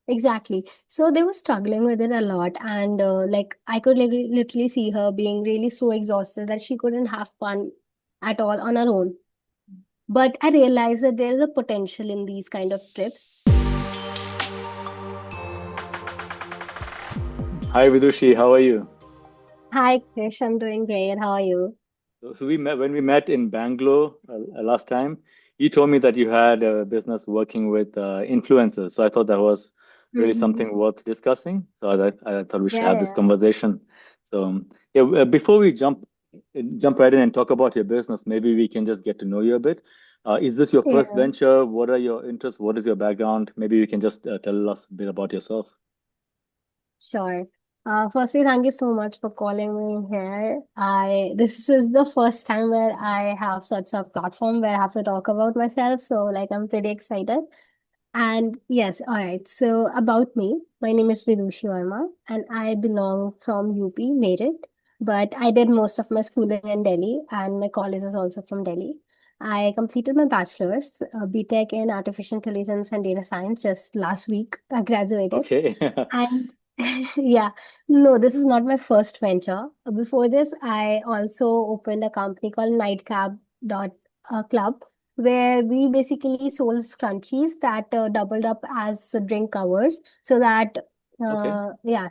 Exactly. So they were struggling with it a lot, and like I could literally see her being really so exhausted that she couldn't have fun at all on her own. But I realized that there is a potential in these kind of trips. Hi Vidushi, how are you? Hi, Krish. I'm doing great. How are you? So we met when we met in Bangalore last time. You told me that you had a business working with influencers. So I thought that was really Hmm. something worth discussing. So I thought we should Yeah, have this yeah, conversation. So yeah, before we jump right in and talk about your business, maybe we can just get to know you a bit. Is this your first yeah. venture? What are your interests? What is your background? Maybe you can just tell us a bit about yourself. Sure. Firstly, thank you so much for calling me here. This is the first time where I have such a platform where I have to talk about myself. So like I'm pretty excited. And yes, all right. So about me, my name is Vidushi Verma and I belong from UP, Meerut, but I did most of my schooling in Delhi and my college is also from Delhi. I completed my bachelor's, BTech in artificial intelligence and data science just last week. I graduated. Okay. And yeah, no, this is not my first venture. Before this, I also opened a company called Nightcab dot Club, where we basically sold scrunchies that doubled up as drink covers, so that Okay.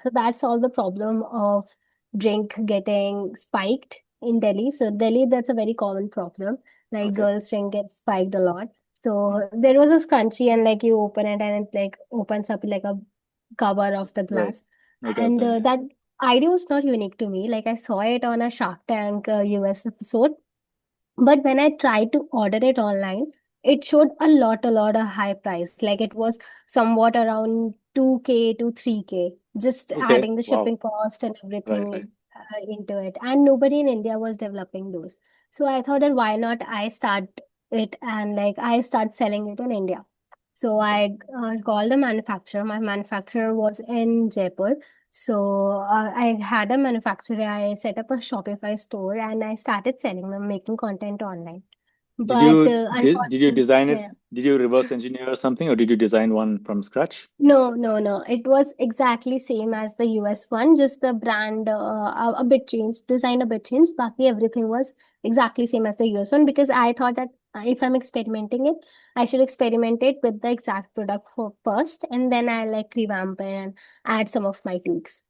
so that solved the problem of drink getting spiked in Delhi. So Delhi, that's a very common problem. Like Okay. girls drink get spiked a lot. So there was a scrunchie, and like you open it, and it like opens up like a cover of the Right. glass. I got And that. that idea was not unique to me. Like I saw it on a Shark Tank US episode. But when I tried to order it online, it showed a lot of high price. Like it was somewhat around 2K to 3K, just Okay. adding the Wow. shipping cost and Right. Right. everything into it. And nobody in India was developing those. So I thought that why not I start it and like I start selling it in India. So Okay. I called the manufacturer. My manufacturer was in Jaipur. So I had a manufacturer. I set up a Shopify store and I started selling them, making content online. Did But you did you unfortunately, design it? yeah. Did you reverse engineer or something, or did you design one from scratch? No, no, no. It was exactly same as the US one, just the brand a bit changed, design a bit changed. Baki everything was exactly same as the US one because I thought that if I'm experimenting it, I should experiment it with the exact product first, and then I like revamp it and add some of my tweaks.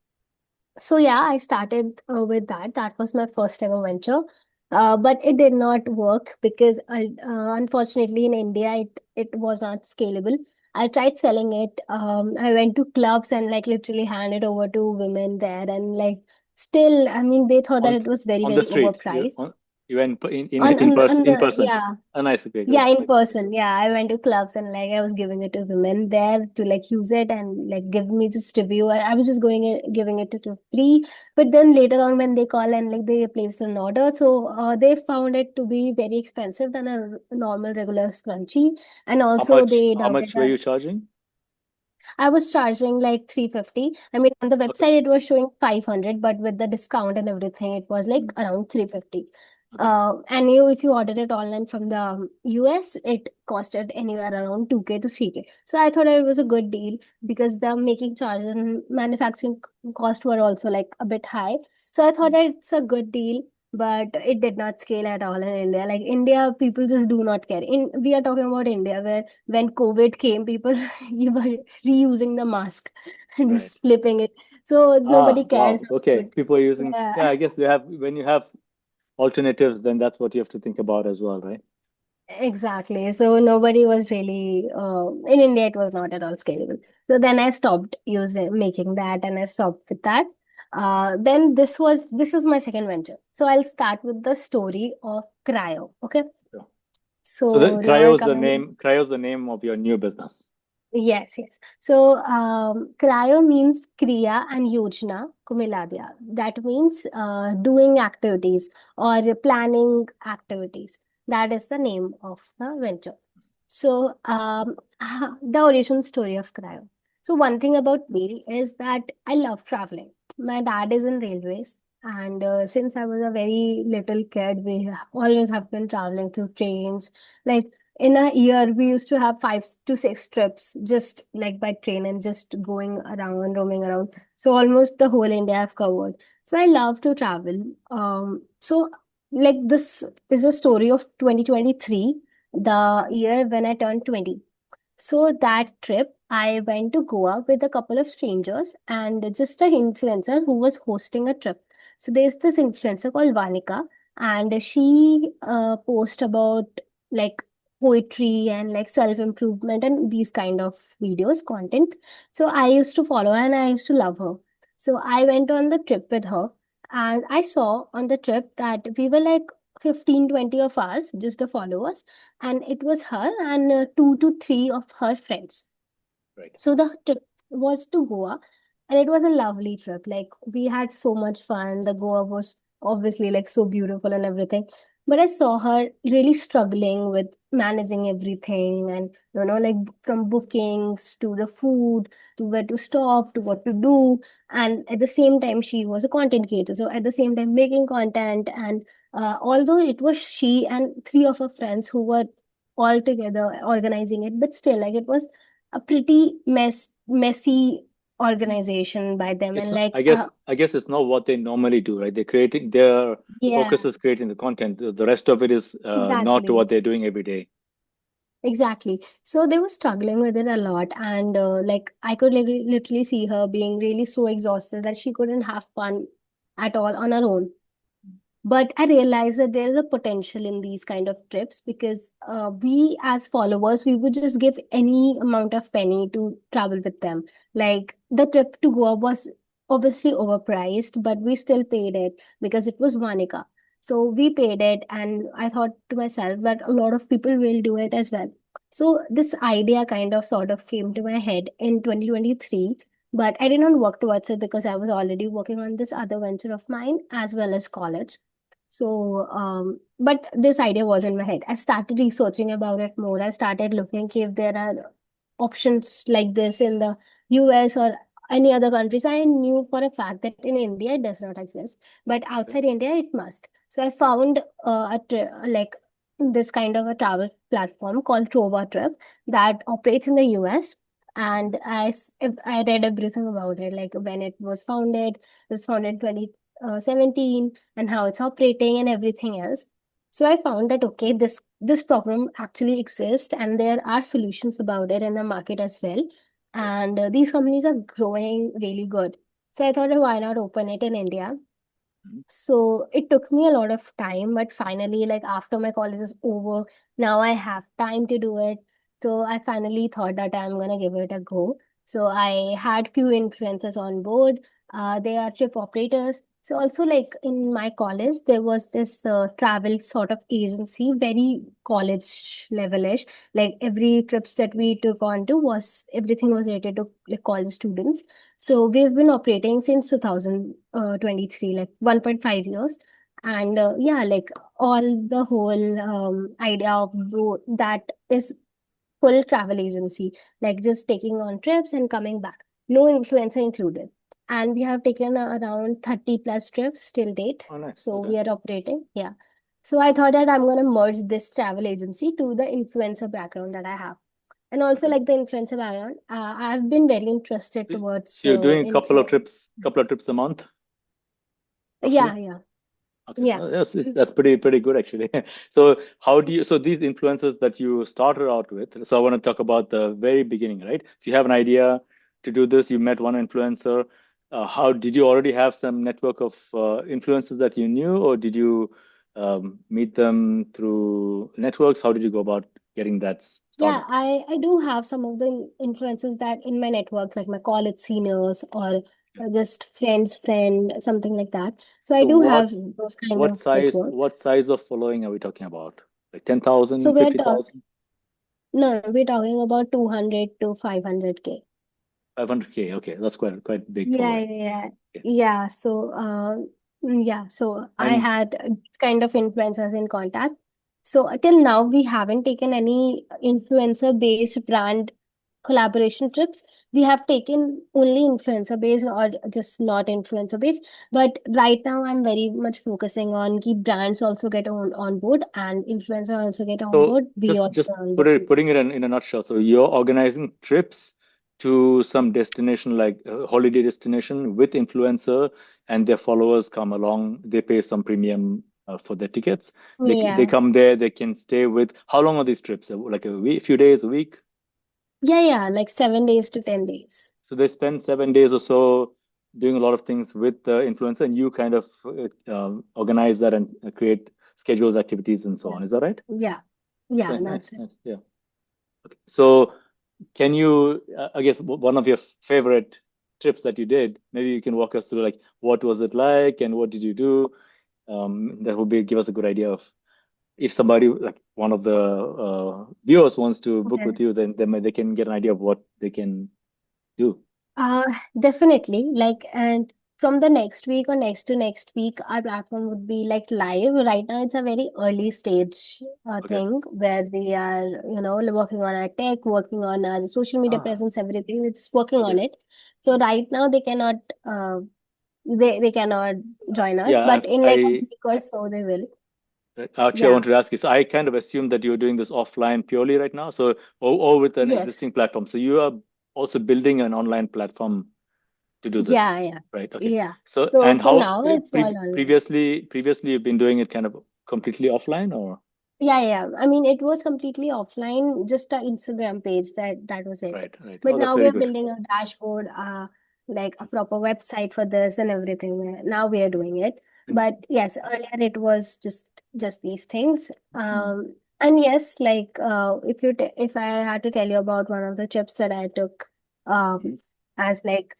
So yeah, I started with that. That was my first ever venture. But it did not work because unfortunately in India it was not scalable. I tried selling it. I went to clubs and like literally handed over to women there and like still, I mean, they thought that On it was very, on the very street. overpriced. You went On in the person. yeah. Oh, nice. Okay, Yeah, good. in person. Yeah, I went to clubs and like I was giving it to women there to like use it and like give me just review. I was just giving it to free. But then later on when they call and like they placed an order, so they found it to be very expensive than a normal regular scrunchie, and also they How doubted much were that you charging? I was charging like 350. I mean, on the Okay. website it was showing 500, but with the discount and everything, it was like Hmm. around 350. Okay. And you, if you ordered it online from the US, it costed anywhere around 2K to 3K. So I thought it was a good deal because the making charge and manufacturing cost were also like a bit high. So I thought Hmm. that it's a good deal, but it did not scale at all in India. Like India, people just do not care. We are talking about India, where when COVID came, people you were reusing the mask and Right. just flipping it. So nobody Ah, cares wow. Okay. about. People are using. Yeah, Yeah, I guess they have. When you have alternatives, then that's what you have to think about as well, right? exactly. So nobody was really in India. It was not at all scalable. So then I stopped using making that, and I stopped with that. Then this is my second venture. So I'll start with the story of Cryo. Okay. So, so the So now I'll Cryo is come the in. name. Cryo is the name of your new business. Yes, yes. So, Krayo means Kriya and Yojana ko mila diya. That means doing activities or planning activities. That is the name of the venture. So, the origin story of Krayo. So, one thing about me is that I love traveling. My dad is in railways, and since I was a very little kid, we always have been traveling through trains. Like in a year we used to have 5 to 6 trips just like by train and just going around, roaming around. So almost the whole India I've covered. So I love to travel. So like this is a story of 2023, the year when I turned 20. So that trip, I went to Goa with a couple of strangers and just an influencer who was hosting a trip. So there's this influencer called Vanika, and she posts about like poetry and like self improvement and these kind of videos content. So I used to follow her and I used to love her. So I went on the trip with her, and I saw on the trip that we were like 15-20 of us, just the followers, and it was her and 2 to 3 of her friends. Right. So the trip was to Goa, and it was a lovely trip. Like we had so much fun. The Goa was obviously like so beautiful and everything. But I saw her really struggling with managing everything, and like from bookings to the food to where to stop to what to do. And at the same time, she was a content creator. So at the same time, making content. And although it was she and 3 of her friends who were all together organizing it, but still, like it was a pretty messy organization by them. It's And not, like I guess it's not what they normally do, right? They're creating their yeah, focus is creating the content. The rest of it is not exactly, what they're doing every day. exactly. So they were struggling with it a lot, and like I could literally see her being really so exhausted that she couldn't have fun at all on her own. But I realized that there is a potential in these kind of trips, because we as followers, we would just give any amount of penny to travel with them. Like the trip to Goa was obviously overpriced, but we still paid it because it was Vanika. So we paid it, and I thought to myself that a lot of people will do it as well. So this idea kind of sort of came to my head in 2023, but I did not work towards it because I was already working on this other venture of mine as well as college. So, but this idea was in my head. I started researching about it more. I started looking if there are options like this in the US or any other countries. I knew for a fact that in India it does not exist, but Okay. outside India it must. So I Right. found like this kind of a travel platform called Trova Trip that operates in the US. And I read everything about it, like when it was founded. It was founded in 2017, and how it's operating and everything else. So I found that okay, this problem actually exists, and there are solutions about it in the market as well. Right. And these companies are growing really good. So I thought, why not open it in India? Mhm. So it took me a lot of time, but finally, like after my college is over, now I have time to do it. So I finally thought that I'm gonna give it a go. So I had few influencers on board. They are trip operators. So also like in my college, there was this travel sort of agency, very college levelish. Like every trips that we took on to was everything was related to like college students. So we've been operating since 2023, like 1.5 years. And yeah, like all the whole idea of that is full travel agency, like just taking on trips and coming back, no influencer included. And we have taken around 30 plus trips till date. Oh, nice. So Okay. we are operating, yeah. So I thought that I'm going to merge this travel agency to the influencer background that I have. And also Okay. like the influencer background, I've been very interested So towards so you're doing a influence. couple of trips a month, Yeah, roughly? yeah, Okay, yeah. well, that's pretty good actually. So how do you so these influencers that you started out with? So I want to talk about the very beginning, right? So you have an idea to do this. You met one influencer. How did you already have some network of influencers that you knew, or did you meet them through networks? How did you go about getting that Yeah, started? I do have some of the influences that in my network, like my college seniors or Okay. just friend, something like that. So I So do have those kind what of size networks. what size of following are we talking about? Like So 10,000, we're 50,000, no, we're talking about 200 to 500K. 500K? Okay, that's quite big Yeah, following. yeah, yeah. Okay. Yeah, so yeah, so I And had this kind of influencers in contact. So till now we haven't taken any influencer based brand collaboration trips, we have taken only influencer based or just not influencer based. But right now, I'm very much focusing on key brands also get on board and influencer also get on So board. We just also are looking. putting it in a nutshell. So you're organizing trips to some destination like a holiday destination with influencer, and their followers come along. They pay some premium for their tickets. They Yeah. come there. They can stay with. How long are these trips? Like a week, few days, a week? Yeah, yeah, like 7 days to 10 days. So they spend 7 days or so doing a lot of things with the influencer, and you kind of organize that and create schedules, activities, and so Yeah. on. Is that right? Yeah. Yeah, Okay, nice, that's it. nice. Yeah. Okay. So can you, I guess, one of your favorite trips that you did, maybe you can walk us through like what was it like and what did you do? That would be give us a good idea of if somebody like one of the viewers wants to book with Okay. you, then they can get an idea of what they can do. Uh, Definitely. Like, and from the next week or next to next week, our platform would be like live. Right now, it's a very early stage Okay. thing where we are, working on our tech, working on our social media Ah, presence, everything. It's working on okay. it. So right now, uh, they cannot join us, Yeah, but in like a I week or so, they will. actually I Yeah. wanted to ask you. So I kind of assumed that you're doing this offline purely right now. So or with an existing Yes. platform. So you are also building an online platform to do Yeah. this, Yeah. right? Okay. Yeah. So So and for how now, it's all online. previously you've been doing it kind of completely offline or Yeah, yeah. I mean, it was completely offline, just a Instagram page that was it. right, right. But Oh, that's now we very are good. building a dashboard, like a proper website for this and everything. Now we are doing it. Mm, But yes, earlier it was just these things. mm, And yes, like if I had to tell you about one of the trips that I took, mm. as like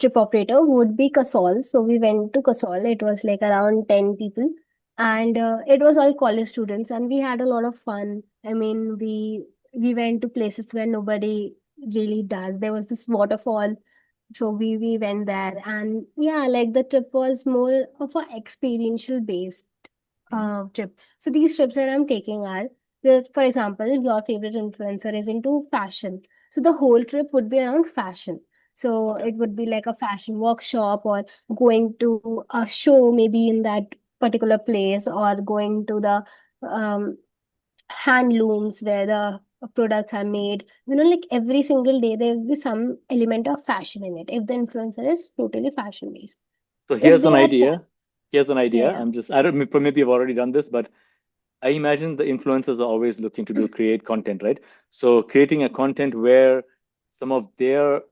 trip operator would be Kasol. So we went to Kasol. It was like around 10 people. And it was all college students and we had a lot of fun. I mean, we went to places where nobody really does. There was this waterfall, so we went there and yeah, like the trip was more of a experiential based Mm. trip. So these trips that I'm taking are, for example, your favorite influencer is into fashion. So the whole trip would be around fashion. So Okay. it would be like a fashion workshop or going to a show maybe in that particular place or going to the um, handlooms where the products are made. Like every single day there will be some element of fashion in it if the influencer is totally fashion based. So If here's they an have idea. Here's an yeah, idea. yeah. I don't maybe you've already done this, but I imagine the influencers are always looking to do create content, right? So creating a content where some of their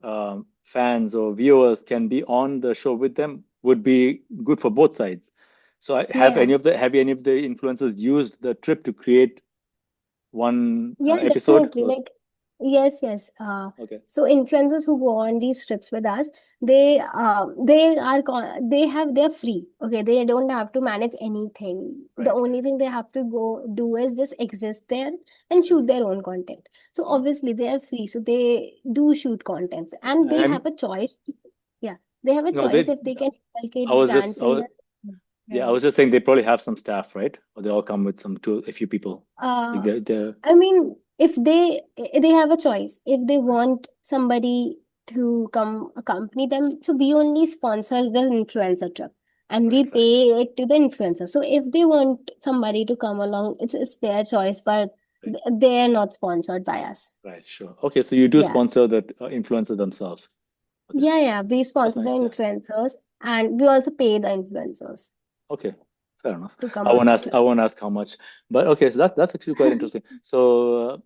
fans or viewers can be on the show with them would be good for both sides. So Yeah. have any of the influencers used the trip to create one Yeah, episode? definitely. Like, yes, yes. Okay, So influencers who go on these trips with us, they're free. Okay, they don't have to manage anything. The right, only thing they have to go do is just exist there and right. shoot their own content. So Mm. obviously they are free. So they do shoot contents and they And have a choice. Yeah, they have a no, choice they. if they can I inculcate was just, brands in their. yeah, I Yeah. was just saying they probably have some staff, right? Or they all come with a few people. Like Uh, they're I mean, if they have a choice, if they want somebody to come accompany them, so we only sponsor the influencer trip and we right, right, pay it to the influencer. So if they want somebody to come along, it's their choice, but right, they are not sponsored by us. right. Sure. Okay, so you do Yeah. sponsor the influencer themselves. Okay, Yeah, yeah. We that's sponsor the nice. Yeah. influencers and we also pay the influencers Okay, fair enough. to come on the I won't trips. ask how much, but okay, so that's actually quite interesting. So,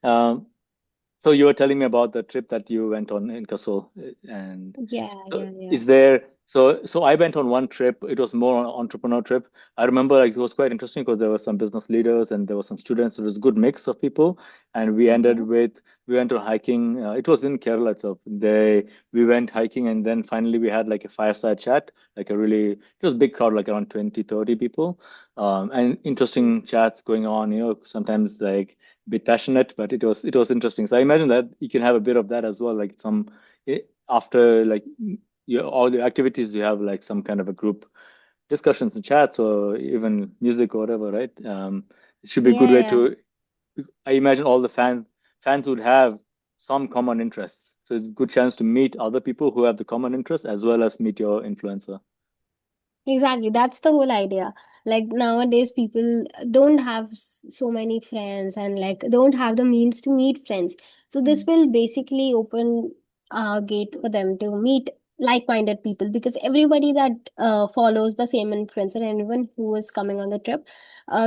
so you were telling me about the trip that you went on in Kasol, and Yeah, so yeah, yeah. is there so I went on one trip. It was more an entrepreneur trip. I remember like it was quite interesting because there were some business leaders and there were some students. It was a good mix of people, and Okay. we went on hiking. It was in Kerala, so we went hiking and then finally we had like a fireside chat, like a really it was a big crowd, like around 20 30 people, and interesting chats going on. Sometimes like a bit passionate, but it was interesting. So I imagine that you can have a bit of that as well, like after like all the activities you have like some kind of a group discussions and chats or even music or whatever, right? It should be a good Yeah, way yeah. to. I imagine all the fans would have. some common interests. So it's a good chance to meet other people who have the common interests as well as meet your influencer. Exactly, that's the whole idea. Like nowadays, people don't have so many friends and like don't have the means to meet friends. So this Mm. will basically open a gate for them to meet like-minded people because everybody that follows the same influencer and anyone who is coming on the trip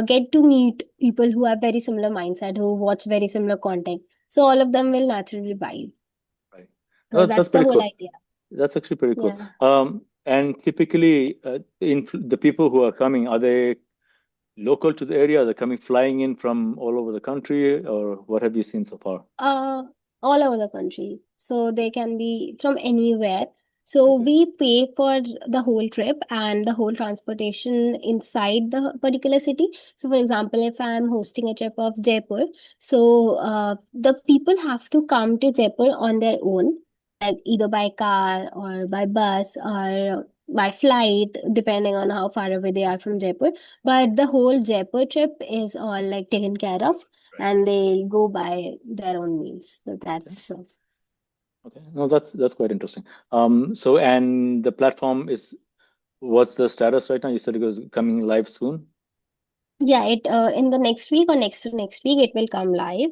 get to meet people who have very similar mindset, who watch very similar content. So all of them will naturally buy. Right. So No, that's that's the pretty whole cool. idea. That's actually pretty cool. Yeah. And typically, the people who are coming, are they local to the area? Are they coming flying in from all over the country, or what have you seen so far? Uh, all over the country. So they can be from anywhere. So Okay. we pay for the whole trip and the whole transportation inside the particular city. So, for example, if I'm hosting a trip of Jaipur, so the people have to come to Jaipur on their own, like either by car or by bus or by flight, depending on how far away they are from Jaipur. But the whole Jaipur trip is all like taken care of Right. and they go by their own means. So Okay. that's Okay. No, that's quite interesting. So and the platform is what's the status right now? You said it was coming live soon. yeah. It in the next week or next to next week it will come live.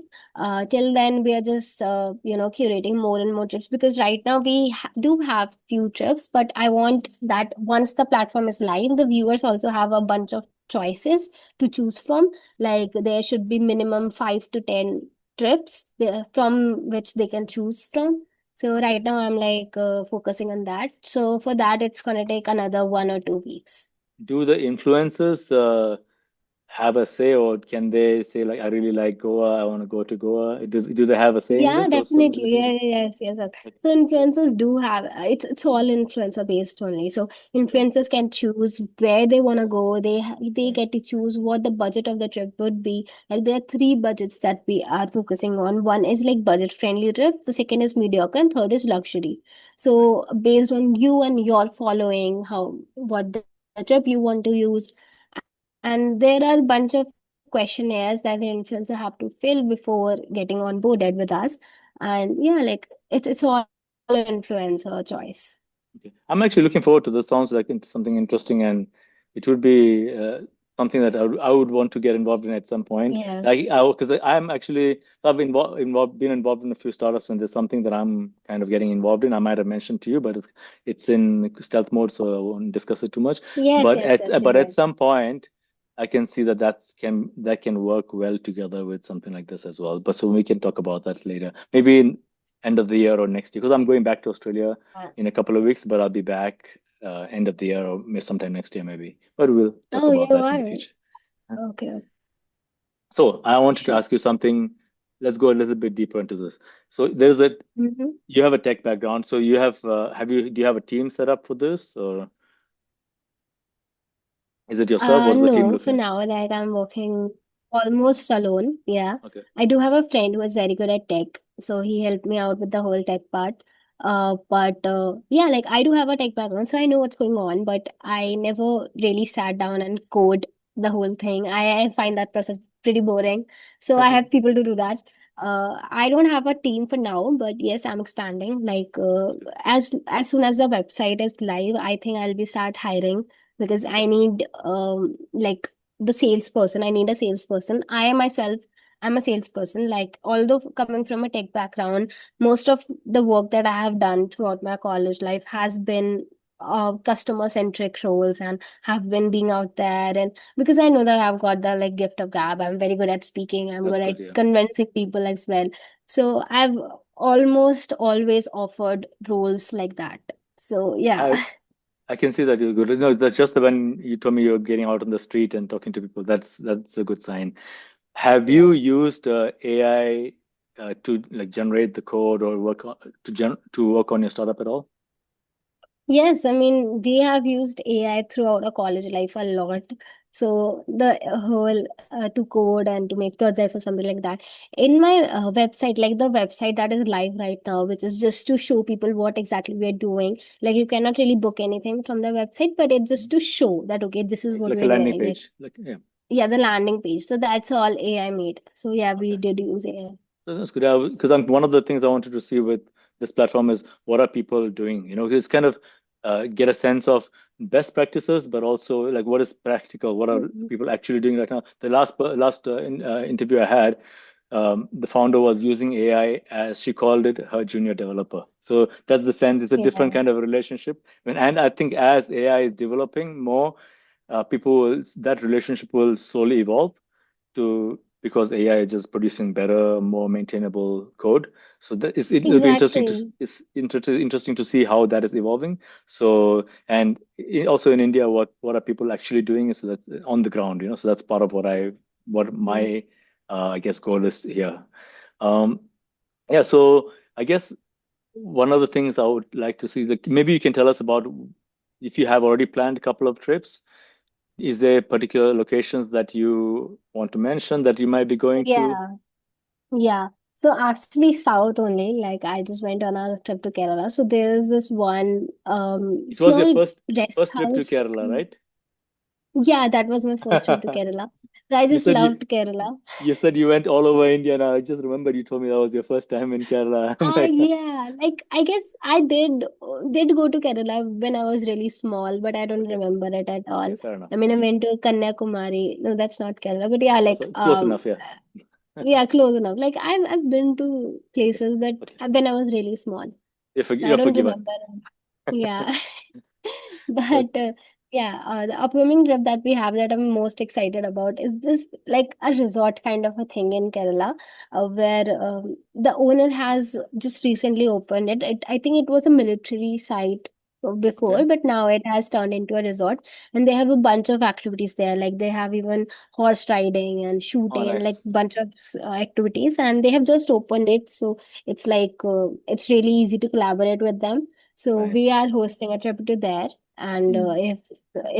Till then we are just curating more and more trips because right now we do have few trips, but I want that once the platform is live, the viewers also have a bunch of choices to choose from. Like there should be minimum 5 to 10 trips there, from which they can choose from. So right now I'm like focusing on that. So for that it's gonna take another 1 or 2 weeks. Do the influencers have a say, or can they say like, I really like Goa, I want to go to Goa? Do they have a say in Yeah, this, or definitely. somebody? Yes. Like, So influencers do have it's all influencer based only. So okay, influencers can choose where they want to go. They right, get to choose what the budget of the trip would be. Like there are three budgets that we are focusing on. One is like budget friendly trip. The second is mediocre, and third is luxury. right. So based on you and your following, how what the trip you want to use, and there are a bunch of questionnaires that the influencer have to fill before getting onboarded with us. And yeah, like it's all influencer choice. Okay. I'm actually looking forward to this. Sounds like something interesting, and it would be something that I would want to get involved in at some point. Yes. Because I'm actually I've been involved in a few startups, and there's something that I'm kind of getting involved in. I might have mentioned to you, but it's in stealth mode, so I won't discuss it too much. Yes, you're But at right. some point, I can see that that can work well together with something like this as well. But so we can talk about that later, maybe in end of the year or next year, because I'm going back to Australia in a couple of weeks, but I'll be back end of the year or sometime next year maybe. But we'll talk Oh, about you that in the are. future. Huh? Okay, So I wanted to sure. ask you something. Let's go a little bit deeper into this. So there's a Mm-hmm. you have a tech background, so you have you do you have a team set up for this, or is it yourself? What is the team No, looking for like? now, like I'm working almost alone. Yeah. Okay, I do have a friend who is very good at tech. So he helped me out with the whole tech part. But yeah, like I do have a tech background, so I know what's going on, but I right, never really sat down and code the whole thing. I find that process pretty boring. So I okay, have people to do that. I don't have a team for now, but yes, I'm expanding. Like as soon as the website is live, I think I'll be start hiring because okay, I need like the salesperson. I need a salesperson. I myself I'm a salesperson. Like although coming from a tech background, most of the work that I have done throughout my college life has been customer centric roles and have been being out there and because I know that I've got the like gift of gab. I'm very good at speaking. I'm that's good at good. Yeah, convincing people as well. So I've almost always offered roles like that. So yeah. I I can see that you're good. No, that's just when you told me you're getting out on the street and talking to people. That's a good sign. Have you Yeah. used AI to like generate the code or to work on your startup at all? Yes, I mean, we have used AI throughout our college life a lot. So the whole to code and to make projects or something like that. In my website, like the website that is live right now, which is just to show people what exactly we are doing. Like you cannot really book anything from the website, but it's just to show that okay, this is what Like a we're landing doing. Like page. Like yeah. yeah, the landing page. So that's all AI made. So yeah, we Okay. did use AI. That's good. Because I'm one of the things I wanted to see with this platform is what are people doing? It's kind of get a sense of best practices, but also like what is practical? What are Mhm. people actually doing right now? The last interview I had, the founder was using AI as she called it her junior developer. So that's the sense. It's a different Yeah, kind of relationship. And I think as AI is developing more, that relationship will slowly evolve to because AI is just producing better, more maintainable code. So it'll be exactly. interesting to see how that is evolving. So and also in India, what are people actually doing is that on the ground, So that's part of what Mhm. my I guess goal is here. Um, yeah, so I guess one of the things I would like to see, like maybe you can tell us about if you have already planned a couple of trips. Is there particular locations that you want to mention that you might be going to? Yeah, yeah. So actually, South only. Like I just went on a trip to Kerala. So there's this one It was your small rest first trip to house. Kerala, right? Yeah, that was my first trip to Kerala. I You just said loved Kerala. you said you went all over India. Now I just remembered you told me that was your first time in Kerala. I'm like, Yeah, like I guess I did go to Kerala when I was really small, but I don't okay, remember it at okay, all. fair enough. I mean, I went to Kanyakumari. No, that's not Kerala, but yeah, like Close enough, yeah. yeah, close enough. Like I've been to places, but Okay, when I was really small, I you're don't forgiven. remember. Yeah. But But yeah, the upcoming trip that we have that I'm most excited about is this like a resort kind of a thing in Kerala, where the owner has just recently opened it. I think it was a military site before, okay, but now it has turned into a resort, and they have a bunch of activities there. Like they have even horse riding and oh shooting and like nice, bunch of activities, and they have just opened it, so it's like it's really easy to collaborate with them. So we nice. are hosting a trip to there, and Hmm.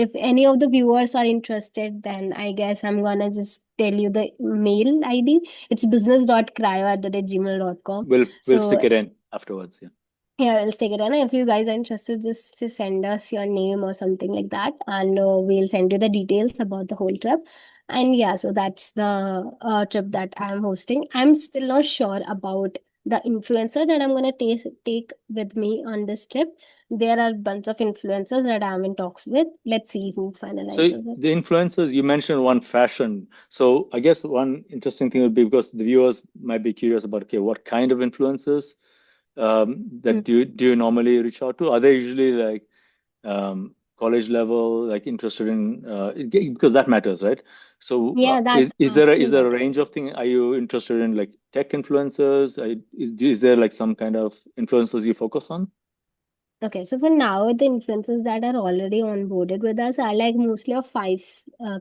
if any of the viewers are interested, then I guess I'm gonna just tell you the mail ID. It's business.krayo@gmail.com. We'll stick So it in afterwards. Yeah. yeah, we'll take it. And if you guys are interested, just send us your name or something like that, and we'll send you the details about the whole trip. And yeah, so that's the trip that I'm hosting. I'm still not sure about the influencer that I'm gonna take with me on this trip. There are a bunch of influencers that I'm in talks with. Let's see who So finalizes it. the influencers you mentioned one fashion. So I guess one interesting thing would be because the viewers might be curious about okay, what kind of influencers that do you normally reach out to? Are they usually like college level, like interested in because that matters, right? So Yeah, that is actually there a matters. range of thing? Are you interested in like tech influencers? Is there like some kind of influencers you focus on? Okay, so for now, the influencers that are already onboarded with us are like mostly of five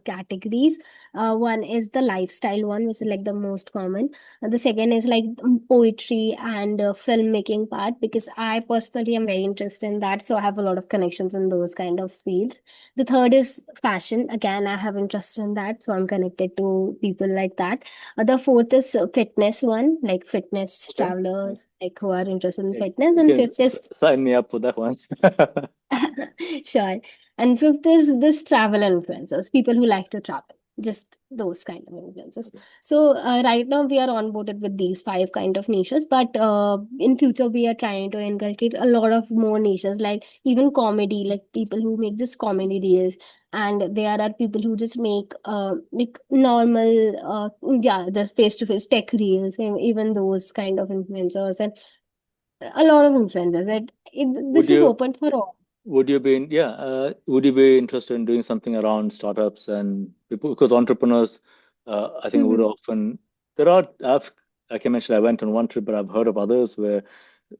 categories. One is the lifestyle one, which is like the most common. The second is like poetry and filmmaking part, because I personally am very interested in that. So I have a lot of connections in those kind of fields. The third is fashion. Again, I have interest in that. So I'm connected to people like that. The fourth is fitness one, like fitness Okay. travelers, like who are interested in Yeah, fitness. you And can fifth is sign me up for that one. sure. And fifth is this travel influencers, people who like to travel, just those kind of influencers. Okay. So right now we are onboarded with these five kind of niches, but in future we are trying to inculcate a lot of more niches, like even comedy, like people who make just comedy reels, and there are people who just make like normal, yeah, just face to face tech reels, and even those kind of influencers, and a lot of influencers. Would This is you open for all. would you be interested in doing something around startups and people because entrepreneurs I think would Mhm. often there are I've like I mentioned I went on one trip but I've heard of others where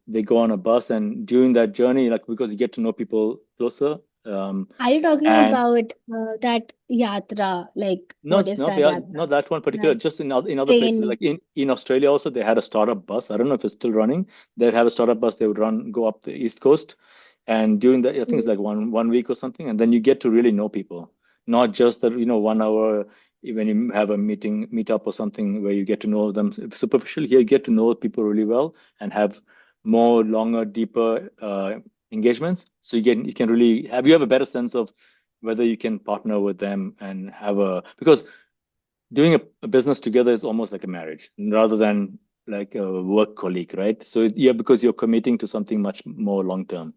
they go on a bus and during that journey like because you get to know people closer Are you talking and about that yatra? Like, what not is not that the yatra? not that one particular, That just in other places train? like in Australia also they had a startup bus. I don't know if it's still running. They'd have a startup bus. They would go up the East Coast, and during the I think it's Mm. like one week or something, and then you get to really know people, not just that 1 hour when you have a meet up or something where you get to know them superficially. Here you get to know people really well and have more longer, deeper engagements. So you can really have a better sense of whether you can partner with them and have a because doing a business together is almost like a marriage rather than like a work colleague, right? So yeah, because you're committing to something much more long term.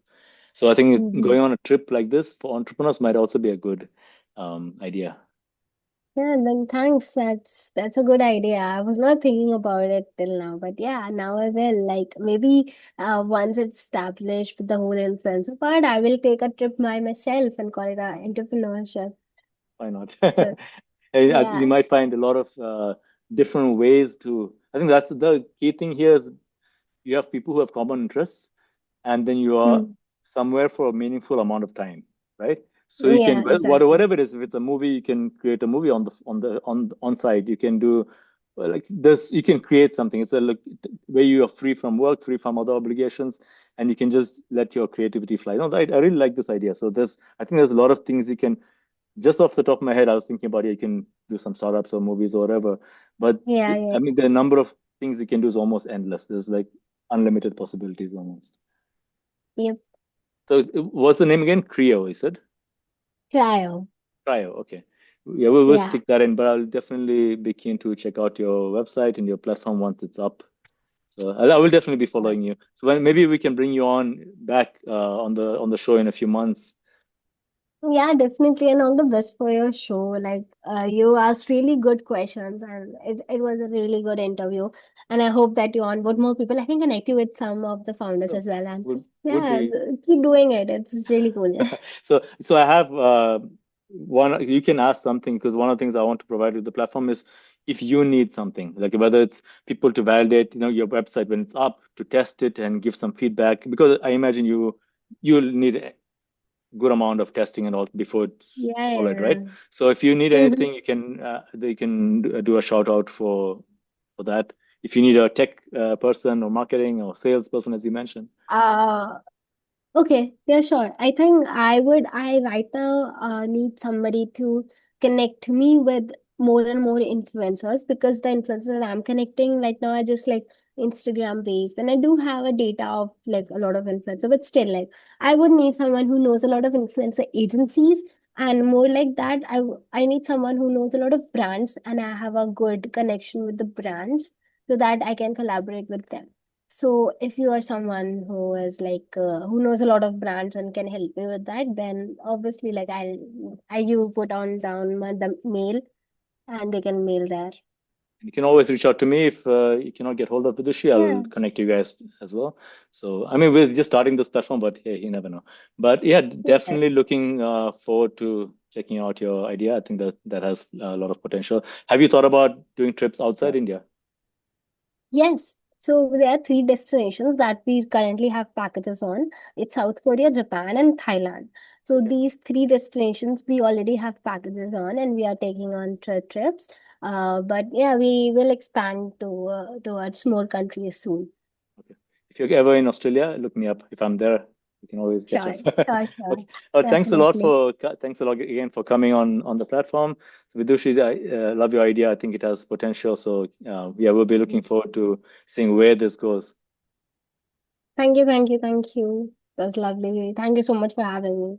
So I think Hmm. going on a trip like this for entrepreneurs might also be a good idea. Yeah, then thanks. That's a good idea. I was not thinking about it till now, but yeah, now I will. Like maybe once it's established with the whole influencer part, I will take a trip by myself and call it a entrepreneurship Why not? trip. You Yeah. might find a lot of different ways to. I think that's the key thing here is you have people who have common interests, and then you are Hmm. somewhere for a meaningful amount of time, right? So you can Yeah, exactly. whatever it is. If it's a movie, you can create a movie on site. You can do well, like this. You can create something. It's a look where you are free from work, free from other obligations, and you can just let your creativity fly. No, I really like this idea. So I think there's a lot of things you can just off the top of my head, I was thinking about you can do some startups or movies or whatever. But Yeah, yeah. I mean, the number of things you can do is almost endless. There's like unlimited possibilities almost. Yep. So what's the name again? Creo, you said? Cryo. Cryo, okay. Yeah, we'll Yeah. stick that in, but I'll definitely be keen to check out your website and your platform once it's up. So I will definitely be following you. So maybe we can bring you on back on the show in a few months. Yeah, definitely. And all the best for your show. Like, you asked really good questions, and it was a really good interview. And I hope that you onboard more people. I can connect you with some of the founders So as well. And would yeah, be keep doing it. It's really cool. so I have one. You can ask something because one of the things I want to provide with the platform is if you need something, like whether it's people to validate, your website when it's up, to test it and give some feedback. Because I imagine you'll need a good amount of testing and all before it's Yeah, solid, right? yeah. So if you need Mhm. anything, they can do a shout out for that. If you need a tech person or marketing or sales person, as you mentioned. Uh, Okay, yeah, sure. I right now need somebody to connect me with more and more influencers because the influencers that I'm connecting right now are just like Instagram based. And I do have a data of like a lot of influencer, but still like I would need someone who knows a lot of influencer agencies and more like that. I need someone who knows a lot of brands and I have a good connection with the brands so that I can collaborate with them. So if you are someone who is like who knows a lot of brands and can help me with that, then obviously like I you put on down the mail and they can mail there. You can always reach out to me if you cannot get hold of Vidushi. Yeah. I'll connect you guys as well. So, I mean, we're just starting this platform, but hey, you never know. But yeah, definitely Yes. looking forward to checking out your idea. I think that has a lot of potential. Have you thought about doing trips outside India? Yes. So there are three destinations that we currently have packages on. It's South Korea, Japan, and Thailand. So Okay. these three destinations we already have packages on, and we are taking on trips. But yeah, we will expand towards more countries soon. Okay. If you're ever in Australia, look me up. If I'm there, we can always catch Sure, up. sure, sure. Okay. Definitely. Thanks a lot again for coming on the platform. Vidushi, I love your idea. I think it has potential. So yeah, we'll be looking forward to seeing where this goes. Thank you, thank you, thank you. That's lovely. Thank you so much for having me.